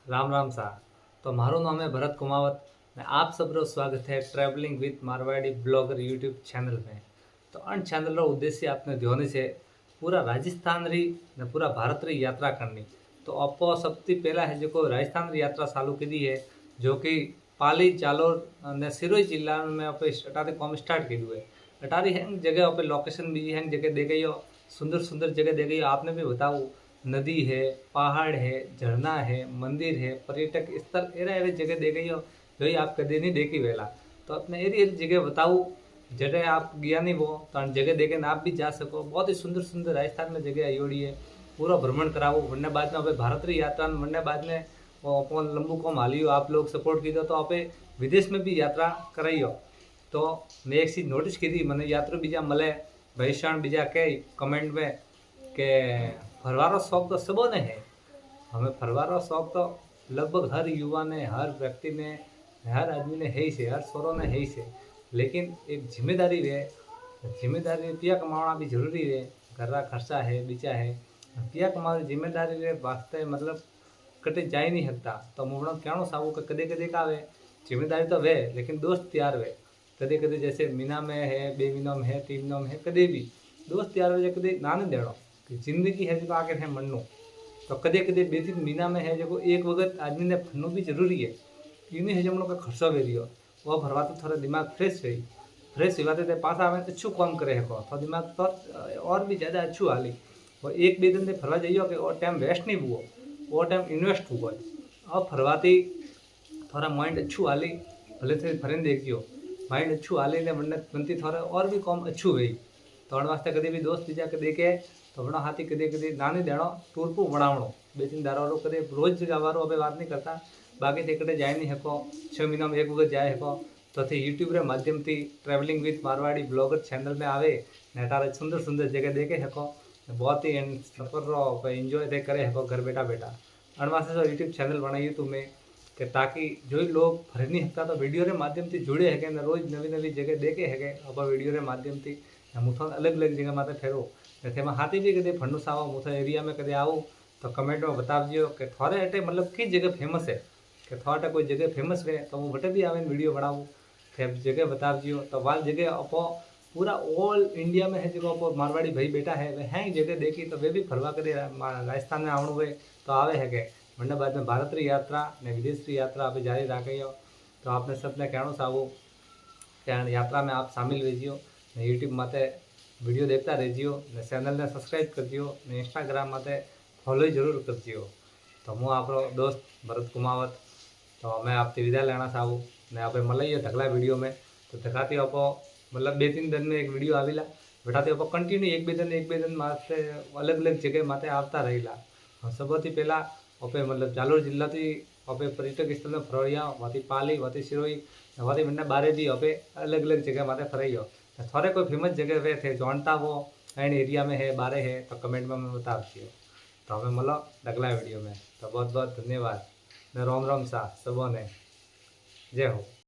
राम राम सा। तो मारू नाम है भरत कुमावत ने आप सबरो स्वागत है travelling with Marwari blogger YouTube channel में। तो अन चैनल रो उद्देश्य आपने ध्यान से पूरा राजस्थान री ने पूरा भारत री यात्रा करनी। तो आपको सबसे पहला है जो राजस्थान री यात्रा चालू की है, जो कि पाली जालोर ने सिरोही जिला में आप अटारी कॉम स्टार्ट की है। अटारी है जगह आप लोकेशन भी है जगह दे गई हो, सुंदर सुंदर जगह दे गई हो। आपने भी बताऊँ, नदी है, पहाड़ है, झरना है, मंदिर है, पर्यटक स्थल एरे जगह दे गई हो जो ही आप कभी नहीं देखी वेला। तो अपने एरी जगह बताऊँ जगह आप गया नहीं वो तो जगह देखे आप भी जा सको। बहुत ही सुंदर सुंदर राजस्थान में जगह आई है, पूरा भ्रमण कराओ। वरना बाद में अब भारत री यात्रा वरना बाद में कौन लंबू कौन हालियो आप लोग सपोर्ट की दो तो आप विदेश में भी यात्रा कराइयो। तो मैं एक चीज़ नोटिस की थी, मैंने यात्रा बीजा मले भैषण बीजा कई कमेंट में के फरवारो शौक तो सबों ने है। हमें फरवारो शौक तो लगभग हर युवा ने, हर व्यक्ति ने, हर आदमी ने है ही से, हर छोरों ने है ही से। लेकिन एक जिम्मेदारी है, जिम्मेदारी रुपया कमाना भी जरूरी है। घर का खर्चा है, बीचा है, रुपया कमाने जिम्मेदारी रे वास्ते मतलब कटे जा ही नहीं सकता। तो मुझे कहना चाहूँ कि कदे कदे का वे जिम्मेदारी तो वे, लेकिन दोस्त यार वे कदे कदे जैसे महीना में है, 2 महीनों में है, 3 महीनों में है, कदे भी दोस्त यार वे कदे ना नहीं देना कि जिंदगी है जो आगे है मनू। तो कदे कदे 2-3 महीना में है जो एक वक्त आदमी ने फनू भी जरूरी है। इन है जमनो का खर्चो वे रियो वो भरवा तो थोड़ा दिमाग फ्रेश रही, फ्रेश हुआ तो पास आवे अच्छू काम करे है तो दिमाग तो और भी ज़्यादा अच्छू हाली। और 1-2 दिन फरवा जाइयो कि और टाइम वेस्ट नहीं हुआ, वो टाइम इन्वेस्ट हुआ। अब फरवाती थोड़ा माइंड अच्छू हाली, भले से फरीन देखियो माइंड अच्छू हाली ने बनती थोड़ा और भी कम अच्छू हुई। तो उन वास्ते कभी भी दोस्त बीजा के देखे तो बड़ा हाथी कदे कदे नानी देणो टूर को बनावणो 2-3 दारा वालों कदे रोज जवारो अबे बात नहीं करता। बाकी थे कदे जाए नहीं हको, 6 महीना में एक वक्त जाए हको। तो थे यूट्यूब रे माध्यम थी travelling with Marwari blogger channel में आवे ने तारे सुंदर सुंदर जगह देखे हको, बहुत ही सफर रो एंजॉय थे करे हको घर बैठा बैठा। अनवासे जो यूट्यूब चैनल बनाई तुम्हें कि ताकि जो ही लोग फरी नहीं सकता तो वीडियो रे माध्यम थी जुड़े है रोज नवी नवी जगह देखे है अब वीडियो रे माध्यम थी मुझे अलग अलग जगह माते फेरो में हाथी भी कदे फंडूस आओ मुझे एरिया में कदे आऊँ तो कमेंट में बतावजो कि थोड़े अटे मतलब की जगह फेमस है कि थोड़ा कोई जगह फेमस है तो हूँ वटे भी आवे वीडियो बनाऊँ थे जगह बतावजो। तो वाल जगह अपो पूरा ऑल इंडिया में है जो अपो मारवाड़ी भाई बेटा है वे हैं जगह देखी तो वे भी फरवा कदे राजस्थान में आवणु हुए तो आवे है के वरना बाद में भारत री यात्रा ने विदेश री यात्रा आप जारी राखियो। तो आपने सबने कहना चाहूँ क्या यात्रा में आप शामिल रहियो, यूट्यूब माते वीडियो देखता रहियो, चैनल ने सब्सक्राइब करजो, इंस्टाग्राम माते फॉलो जरूर करजो। तो हूँ आपरो दोस्त भरत कुमावत, तो मैं आपसे विदा लेना चाहूँ ने आप मलाइए ढगला वीडियो में। तो ढगाती आप मतलब 2-3 दिन में एक वीडियो आवेला बेटाती आप कंटिन्यू 1-2 दिन माते अलग अलग जगह माते आता रहेला। सबोथी पहला आप मतलब जालोर जिला थी आप पर्यटक स्थल में फरवाया वहाँ पाली वहाँ सिरोही वहाँ मैंने बारे भी आप अलग अलग जगह माते फराइयो। थोड़े कोई फेमस जगह वे थे जानता वो एंड एरिया में है बारे है तो कमेंट में बता दियो। तो हमें मिलो अगला वीडियो में। तो बहुत बहुत धन्यवाद ने राम राम सा सबों ने, जय हो।